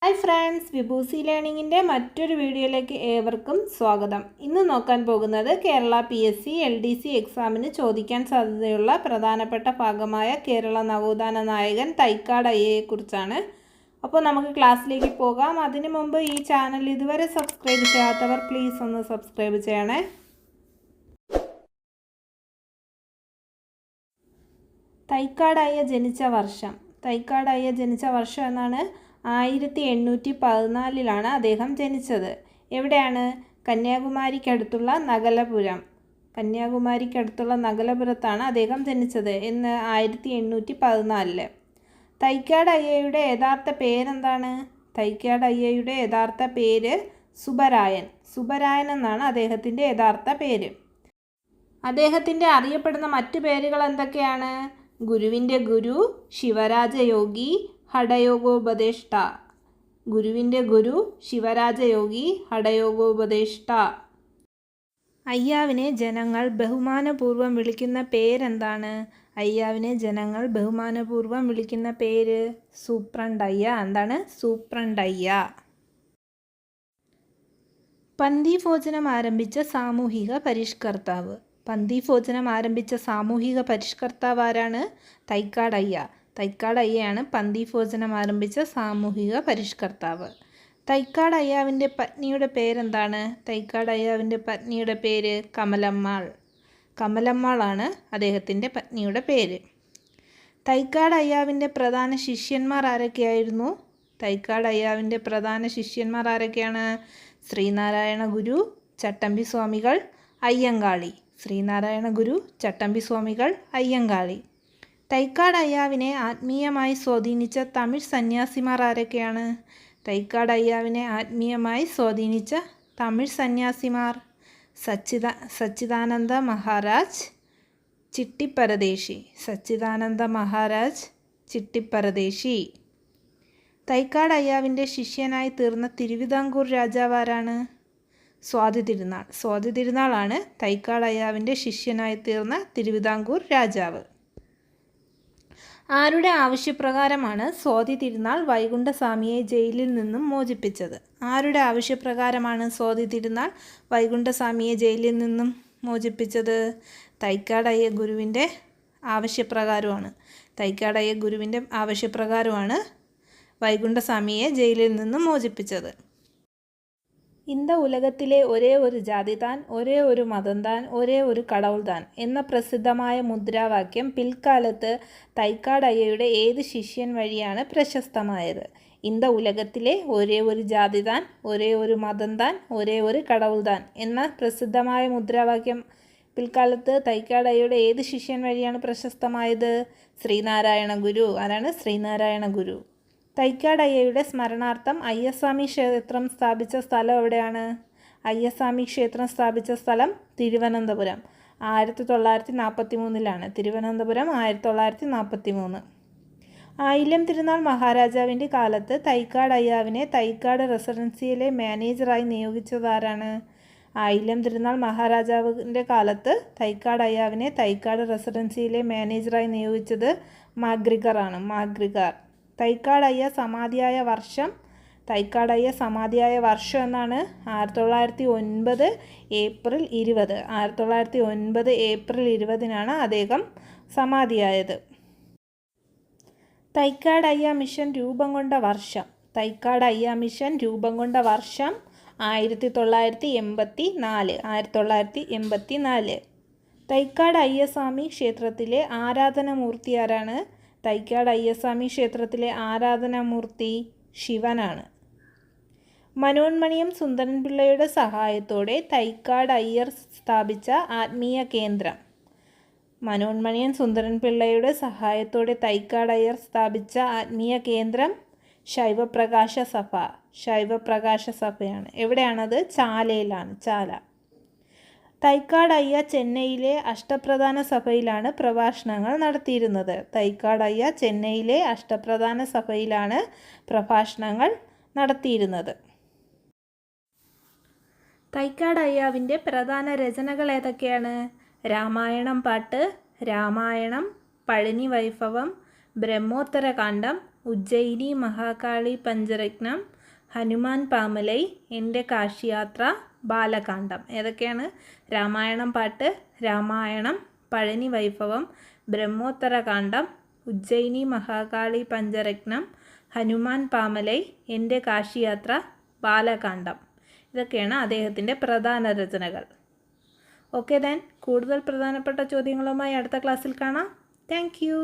Hi friends, വിഭൂസി ലേണിങ്ങിൻ്റെ മറ്റൊരു വീഡിയോയിലേക്ക് ഏവർക്കും സ്വാഗതം. ഇന്ന് നോക്കാൻ പോകുന്നത് കേരള PSC LDC എക്സാമിന് ചോദിക്കാൻ സാധ്യതയുള്ള പ്രധാനപ്പെട്ട ഭാഗമായ കേരള നവോത്ഥാന നായകൻ തൈക്കാട് അയ്യയെക്കുറിച്ചാണ്. അപ്പോൾ നമുക്ക് ക്ലാസ്സിലേക്ക് പോകാം. അതിനു മുമ്പ് ഈ ചാനൽ ഇതുവരെ സബ്സ്ക്രൈബ് ചെയ്യാത്തവർ പ്ലീസ് ഒന്ന് സബ്സ്ക്രൈബ് ചെയ്യണേ. തൈക്കാട് അയ്യ ജനിച്ച വർഷം എന്നാണ് 1814 അദ്ദേഹം ജനിച്ചത്. എവിടെയാണ്? കന്യാകുമാരിക്കടുത്തുള്ള നഗലപുരത്താണ് അദ്ദേഹം ജനിച്ചത് എന്ന് 1814. തൈക്കാട് അയ്യയുടെ യഥാർത്ഥ പേരെന്താണ്? തൈക്കാട് അയ്യയുടെ യഥാർത്ഥ പേര് സുബരായൻ എന്നാണ് അദ്ദേഹത്തിൻ്റെ യഥാർത്ഥ പേര്. അദ്ദേഹത്തിൻ്റെ അറിയപ്പെടുന്ന മറ്റു പേരുകൾ എന്തൊക്കെയാണ്? ഗുരുവിൻ്റെ ഗുരു, ശിവരാജയോഗി, ഹഠയോഗോപദേഷ്ട. ഗുരുവിൻ്റെ ഗുരു, ശിവരാജയോഗി, ഹഠയോഗോപദേഷ്ട. അയ്യാവിനെ ജനങ്ങൾ ബഹുമാനപൂർവ്വം വിളിക്കുന്ന പേരെന്താണ്? അയ്യാവിനെ ജനങ്ങൾ ബഹുമാനപൂർവ്വം വിളിക്കുന്ന പേര് സൂപ്രണ്ടയ്യ. എന്താണ്? സൂപ്രണ്ടയ്യ. പന്തിഭോജനം ആരംഭിച്ച സാമൂഹിക പരിഷ്കർത്താവ് ആരാണ്? തൈക്കാട് അയ്യ. തൈക്കാട് അയ്യയാണ് പന്തിഭോജനം ആരംഭിച്ച സാമൂഹിക പരിഷ്കർത്താവ്. തൈക്കാട് അയ്യാവിൻ്റെ പത്നിയുടെ പേരെന്താണ്? തൈക്കാട് അയ്യാവിൻ്റെ പത്നിയുടെ പേര് കമലമ്മാളാണ് അദ്ദേഹത്തിൻ്റെ പത്നിയുടെ പേര്. തൈക്കാട് അയ്യാവിൻ്റെ പ്രധാന ശിഷ്യന്മാർ ആരൊക്കെയായിരുന്നു? തൈക്കാട് അയ്യാവിൻ്റെ പ്രധാന ശിഷ്യന്മാർ ആരൊക്കെയാണ്? ശ്രീനാരായണ ഗുരു, ചട്ടമ്പി സ്വാമികൾ, അയ്യങ്കാളി. തൈക്കാട് അയ്യാവിനെ ആത്മീയമായി സ്വാധീനിച്ച തമിഴ് സന്യാസിമാർ ആരൊക്കെയാണ്? തൈക്കാട് അയ്യാവിനെ ആത്മീയമായി സ്വാധീനിച്ച തമിഴ് സന്യാസിമാർ സച്ചിദാനന്ദ മഹാരാജ്, ചിട്ടിപ്പരദേശി. തൈക്കാട് അയ്യാവിൻ്റെ ശിഷ്യനായി തീർന്ന തിരുവിതാംകൂർ രാജാവാരാണ്? സ്വാതി തിരുനാളാണ് തൈക്കാട് അയ്യാവിൻ്റെ ശിഷ്യനായി തീർന്ന തിരുവിതാംകൂർ രാജാവ്. ആരുടെ ആവശ്യപ്രകാരമാണ് സ്വാതി തിരുനാൾ വൈകുണ്ഠസ്വാമിയെ ജയിലിൽ നിന്നും മോചിപ്പിച്ചത്? തൈക്കാട് അയ്യ ഗുരുവിൻ്റെ ആവശ്യപ്രകാരമാണ് വൈകുണ്ഠസ്വാമിയെ ജയിലിൽ നിന്നും മോചിപ്പിച്ചത്. இந்த ഉലകത്തിലെ ഒരേ ഒരു ജാതി താൻ, ഒരേ ഒരു മതം താൻ, ഒരേ ഒരു കടവുൾ താൻ എന്ന പ്രസിദ്ധമായ മുദ്രാവാക്യം പിൽക്കാലത്ത് തൈക്കാട് അയ്യയുടെ ഏത് ശിഷ്യൻ വഴിയാണ് പ്രശസ്തമായത്? இந்த ഉലകത്തിലെ ഒരേ ഒരു ജാതി താൻ, ഒരേ ഒരു മതം താൻ, ഒരേ ഒരു കടവുൾ താൻ എന്ന പ്രസിദ്ധമായ മുദ്രാവാക്യം പിൽക്കാലത്ത് തൈക്കാട് അയ്യയുടെ ഏത് ശിഷ്യൻ വഴിയാണ് പ്രശസ്തമായത്? ശ്രീനാരായണ ഗുരു. ആരാണ്? ശ്രീനാരായണ ഗുരു. തൈക്കാട് അയ്യയുടെ സ്മരണാർത്ഥം അയ്യസ്വാമി ക്ഷേത്രം സ്ഥാപിച്ച സ്ഥലം എവിടെയാണ്? അയ്യസ്വാമി ക്ഷേത്രം സ്ഥാപിച്ച സ്ഥലം തിരുവനന്തപുരം. 1943. തിരുവനന്തപുരം 1943. ആയില്യം തിരുനാൾ മഹാരാജാവിൻ്റെ കാലത്ത് തൈക്കാട് അയ്യാവിനെ തൈക്കാട് റെസിഡൻസിയിലെ മാനേജറായി നിയോഗിച്ചതാരാണ്? ആയില്യം തിരുനാൾ മഹാരാജാവിൻ്റെ കാലത്ത് തൈക്കാട് അയ്യാവിനെ തൈക്കാട് റെസിഡൻസിയിലെ മാനേജറായി നിയോഗിച്ചത് മാഗ്രിഗർ. തൈക്കാട് അയ്യ സമാധിയായ വർഷം എന്നാണ് 1909 ഏപ്രിൽ 20. അദ്ദേഹം സമാധിയായത്. തൈക്കാട് അയ്യ മിഷൻ രൂപം കൊണ്ട വർഷം 1984. തൈക്കാട് അയ്യസ്വാമി ക്ഷേത്രത്തിലെ ആരാധനാമൂർത്തി ആരാണ്? തൈക്കാട് അയ്യസ്വാമി ക്ഷേത്രത്തിലെ ആരാധനാമൂർത്തി ശിവനാണ്. മനോന്മണിയം സുന്ദരൻപിള്ളയുടെ സഹായത്തോടെ തൈക്കാട് അയ്യർ സ്ഥാപിച്ച ആത്മീയ കേന്ദ്രം. ശൈവപ്രകാശ സഭയാണ്. എവിടെയാണത്? ചാല. തൈക്കാട് അയ്യ ചെന്നൈയിലെ അഷ്ടപ്രധാന സഭയിലാണ് പ്രഭാഷണങ്ങൾ നടത്തിയിരുന്നത്. തൈക്കാട് അയ്യാവിൻ്റെ പ്രധാന രചനകൾ ഏതൊക്കെയാണ്? രാമായണം പാട്ട്, രാമായണം, പഴനി വൈഭവം, ബ്രഹ്മോത്തരകാന്ഡം, ഉജ്ജയിനി മഹാകാളി പഞ്ചരത്നം, ഹനുമാൻ പാമലൈ, എൻ്റെ കാശിയാത്ര, ബാലകാണ്ഡം. ഏതൊക്കെയാണ്? രാമായണം പാട്ട്, രാമായണം, പഴനി വൈഭവം, ബ്രഹ്മോത്തരകാണ്ഡം, ഉജ്ജയിനി മഹാകാളി പഞ്ചരത്നം, ഹനുമാൻ പാമലൈ, എൻ്റെ കാശിയാത്ര, ബാലകാണ്ഡം. ഇതൊക്കെയാണ് അദ്ദേഹത്തിൻ്റെ പ്രധാന രചനകൾ. ഓക്കെ ദെൻ, കൂടുതൽ പ്രധാനപ്പെട്ട ചോദ്യങ്ങളുമായി അടുത്ത ക്ലാസ്സിൽ കാണാം. Thank you.